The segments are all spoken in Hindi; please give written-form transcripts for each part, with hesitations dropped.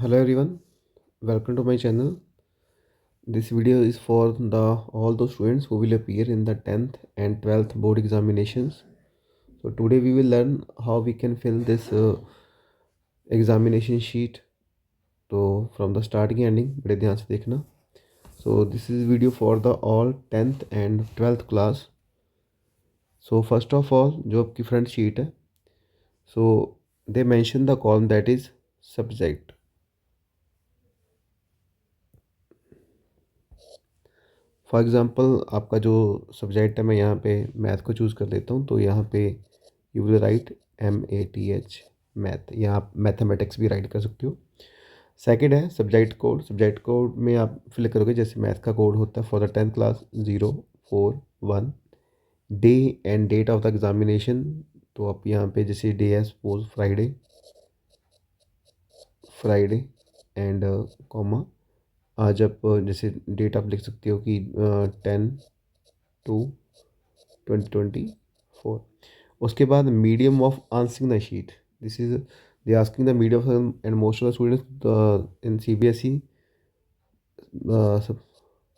Hello everyone, welcome to my channel. This video is for the all those students who will appear in the 10th and 12th board examinations. So today we will learn how we can fill this examination sheet. तो from the starting ending बड़े ध्यान से देखना. So this is video for the all 10th and 12th class. So first of all जो आपकी front sheet है, so they mention the column that is subject. For example आपका जो सब्जेक्ट है, मैं यहाँ पे मैथ को चूज़ कर लेता हूँ. तो यहाँ पे you will write MATH math, या आप मैथमेटिक्स भी राइट कर सकते हो. सेकंड है सब्जेक्ट कोड. सब्जेक्ट कोड में आप फिल करोगे जैसे मैथ का कोड होता है for the 10th class 041. Day and date of the examination, तो आप यहाँ पे जैसे डे है सपोज फ्राइडे एंड कॉमा. आज आप जैसे डेट आप लिख सकते हो कि 10/2/2024. उसके बाद medium of answering the sheet. This is they asking the medium and most of the students in CBSE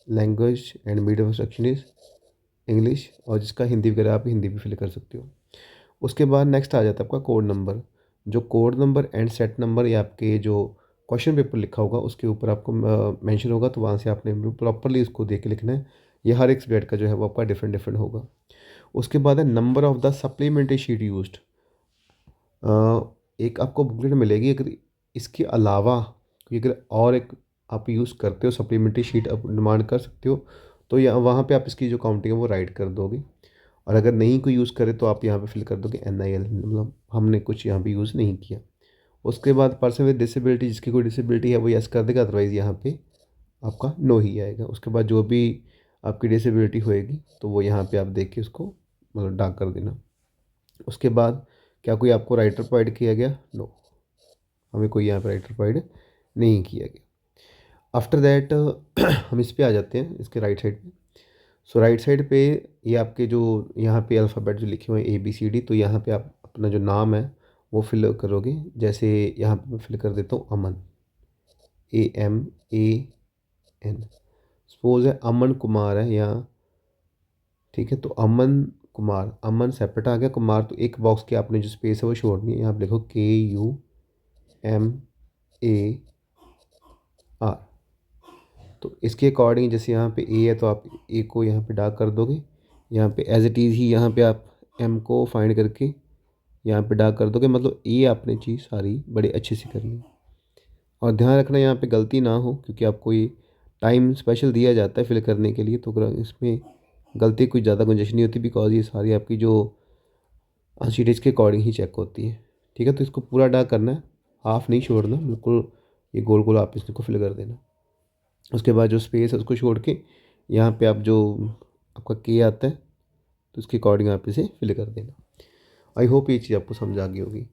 language and medium of instruction is English, और जिसका हिंदी वगैरह आप हिंदी भी फिल कर सकते हो. उसके बाद नेक्स्ट आ जाता है आपका कोड नंबर. जो code number and set number या आपके जो क्वेश्चन पेपर लिखा होगा उसके ऊपर आपको मेंशन होगा, तो वहाँ से आपने प्रॉपरली उसको देख के लिखना है. ये हर एक सब्जेक्ट का जो है वो आपका डिफरेंट डिफरेंट होगा. उसके बाद है number of the supplementary sheet used. एक आपको बुकलेट मिलेगी, अगर इसके अलावा कोई अगर और एक आप यूज़ करते हो सप्लीमेंट्री शीट आप डिमांड कर सकते हो, तो यहाँ वहाँ पे आप इसकी जो काउंटिंग है वो राइट कर दोगे. और अगर नहीं कोई यूज़ करे तो आप यहाँ पे फिल कर दोगे NIL, मतलब हमने कुछ यहाँ पे यूज़ नहीं किया. उसके बाद पर्सन विद डिसेबिलिटी, जिसकी कोई डिसेबिलिटी है वो यस कर देगा, अदरवाइज़ यहाँ पे आपका नो ही आएगा. उसके बाद जो भी आपकी डिसेबिलिटी होएगी तो वो यहाँ पे आप देख के उसको मतलब डाक कर देना. उसके बाद क्या कोई आपको राइटर प्रोवाइड किया गया? नो, हमें कोई यहाँ पे राइटर प्रोवाइड नहीं किया गया. आफ्टर दैट हम इस पे आ जाते हैं, इसके राइट साइड पे. सो राइट साइड पे ये आपके जो यहाँ पे अल्फ़ाबेट जो लिखे हुए हैं ABCD, तो यहाँ पे आप अपना जो नाम है वो फिल करोगे. जैसे यहाँ पे मैं फिल कर देता हूँ अमन, AMAN. सपोज है अमन कुमार है यहाँ, ठीक है. तो अमन कुमार, अमन सेपरेट आ गया, कुमार तो एक बॉक्स के आपने जो स्पेस है वो छोड़नी है. यहाँ पे लिखो KUMAR. तो इसके अकॉर्डिंग जैसे यहाँ पे A है तो आप A को यहाँ पे डार्क कर दोगे. यहाँ पे एज इट इज़ ही यहाँ पे आप M को फाइंड करके यहाँ पे डार्क कर दोगे. मतलब ये आपने चीज़ सारी बड़े अच्छे से करनी है. और ध्यान रखना यहाँ पे गलती ना हो, क्योंकि आपको ये टाइम स्पेशल दिया जाता है फिल करने के लिए, तो अगर इसमें गलती कुछ ज़्यादा गुंजाइश नहीं होती, बिकॉज ये सारी आपकी जो शीटेज के अकॉर्डिंग ही चेक होती है. ठीक है, तो इसको पूरा डार्क करना है, हाफ नहीं छोड़ना, बिल्कुल ये गोल गोल आप इसको फिल कर देना. उसके बाद जो स्पेस है उसको छोड़ के यहाँ पे आप जो आपका के आता है तो उसके अकॉर्डिंग आप इसे फिल कर देना. आई होप ये चीज़ आपको समझ आ गई होगी.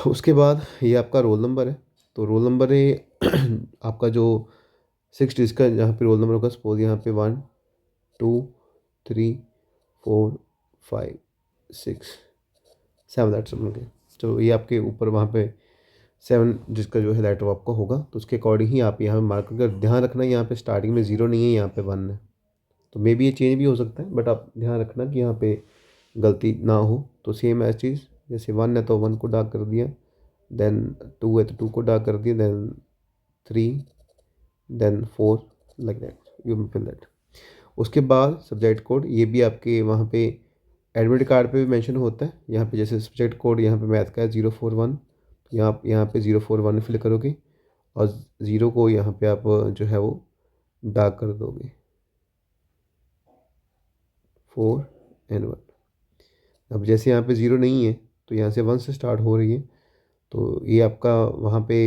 उसके बाद ये आपका रोल नंबर है. तो रोल नंबर है आपका जो 6 डिजिट का यहाँ पे रोल नंबर होगा. सपोज यहाँ पे 1 2 3 4 5 6 7 दैट्स समझ. तो ये आपके ऊपर वहाँ पे 7 जिसका जो है लेटर आपका होगा, तो उसके अकॉर्डिंग ही आप यहाँ पे मार्क कर. ध्यान रखना यहाँ पे स्टार्टिंग में 0 नहीं है, यहाँ पे 1 है. तो मे बी ये चेंज भी हो सकता है, बट आप ध्यान रखना कि यहाँ पे गलती ना हो. तो सेम ऐज चीज़, जैसे 1 है तो 1 को डार्क कर दिया, देन 2 है तो 2 को डार्क कर दिया, then 3, then 4, like that you fill that. उसके बाद सब्जेक्ट कोड, ये भी आपके वहाँ पे एडमिट कार्ड पे भी मेंशन होता है. यहाँ पे जैसे सब्जेक्ट कोड यहाँ पे मैथ का है 041, तो यहाँ पे 041 फिल करोगे, और 0 को यहाँ पे आप जो है वो डार्क कर दोगे, 4 and 1. अब जैसे यहाँ पे 0 नहीं है तो यहाँ से 1 से स्टार्ट हो रही है, तो ये आपका वहाँ पे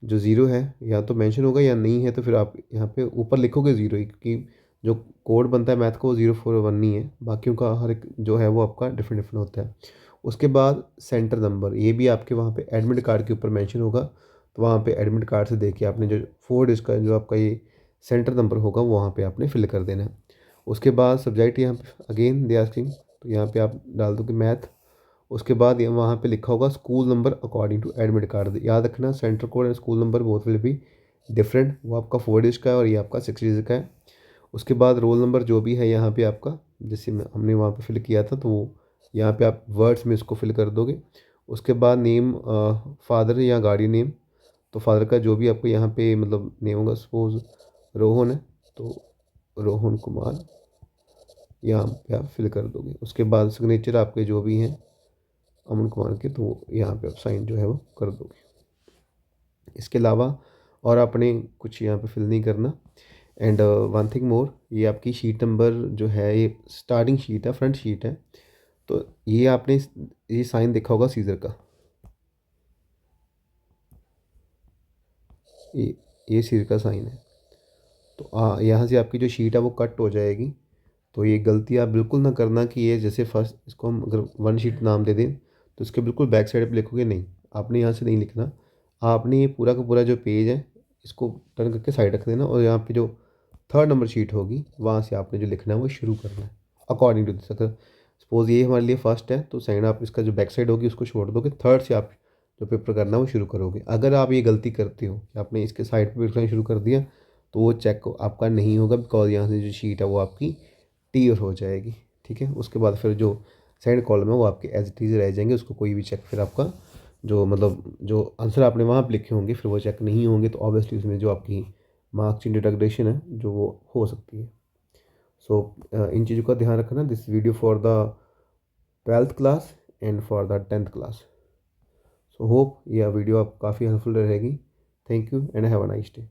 जो 0 है या तो मेंशन होगा या नहीं है, तो फिर आप यहाँ पे ऊपर लिखोगे 0 ही, क्योंकि जो कोड बनता है मैथ का वो 041 नहीं है, बाकियों का हर एक जो है वो आपका डिफरेंट डिफरेंट होता है. उसके बाद सेंटर नंबर, ये भी आपके वहाँ पे एडमिट कार्ड के ऊपर मेंशन होगा, तो वहाँ पे एडमिट कार्ड से देखिए आपने जो 4 डिजिट का जो आपका ये सेंटर नंबर होगा वो वहाँ पे आपने फिल कर देना है. उसके बाद सब्जेक्ट यहाँ पे अगेन दे आस्किंग, तो यहाँ पे आप डाल दोगे मैथ. उसके बाद ये वहाँ पे लिखा होगा school number according to admit card. याद रखना centre code and school number both will be different. वो आपका 4 डिजिट का है और ये आपका 6 डिजिट का है। उसके बाद रोल नंबर जो भी है यहाँ पे आपका, जैसे हमने वहाँ पे फिल किया था, तो वो यहाँ पे आप वर्ड्स में इसको फिल कर दोगे। उसके बाद नेम, फादर या गार्डियन नेम, तो फादर का जो भी आपको यहाँ पे मतलब नेम होगा, सपोज रोहन है तो रोहन कुमार यहाँ पे आप फिल कर दोगे। उसके बाद सिग्नेचर आपके जो भी हैं अमन कुमार के, तो यहाँ पे आप साइन जो है वो कर दोगे। इसके अलावा और आपने कुछ यहाँ पे फिल नहीं करना। एंड वन थिंग मोर, ये आपकी शीट नंबर जो है ये स्टार्टिंग शीट है, फ्रंट शीट है, तो ये आपने ये साइन देखा होगा सीजर का, ये सीजर का साइन है। तो यहाँ से आपकी जो शीट है वो कट हो जाएगी। तो ये गलती आप बिल्कुल ना करना कि ये जैसे फर्स्ट इसको हम अगर वन शीट नाम दे दें तो इसके बिल्कुल बैक साइड पे लिखोगे, नहीं, आपने यहाँ से नहीं लिखना। आपने ये पूरा का पूरा जो पेज है इसको टर्न करके साइड रख देना और यहाँ पे जो थर्ड नंबर शीट होगी वहाँ से आपने जो लिखना है वो शुरू करना है अकॉर्डिंग टू दिस। अगर सपोज ये हमारे लिए फर्स्ट है तो सेकंड आप इसका जो बैक साइड होगी उसको छोड़ दोगे, थर्ड से आप जो पेपर करना है वो शुरू करोगे। अगर आप ये गलती करते हो कि आपने इसके साइड पे लिखना शुरू कर दिया तो वो चेक आपका नहीं होगा, बिकॉज यहाँ से जो शीट है वो आपकी टीयर हो जाएगी। ठीक है, उसके बाद फिर जो सेकंड कॉलम है वो आपके एज इट इज़ रह जाएंगे, उसको कोई भी चेक फिर आपका जो मतलब जो आंसर आपने वहाँ पे लिखे होंगे फिर वो चेक नहीं होंगे, तो ऑब्वियसली उसमें जो आपकी मार्क्स की डिडक्शन है जो वो हो सकती है। सो इन चीज़ों का ध्यान रखना। This video for the 12th class and for the 10th class. So hope यह वीडियो आप काफ़ी हेल्पफुल रहेगी। Thank you and have a nice day.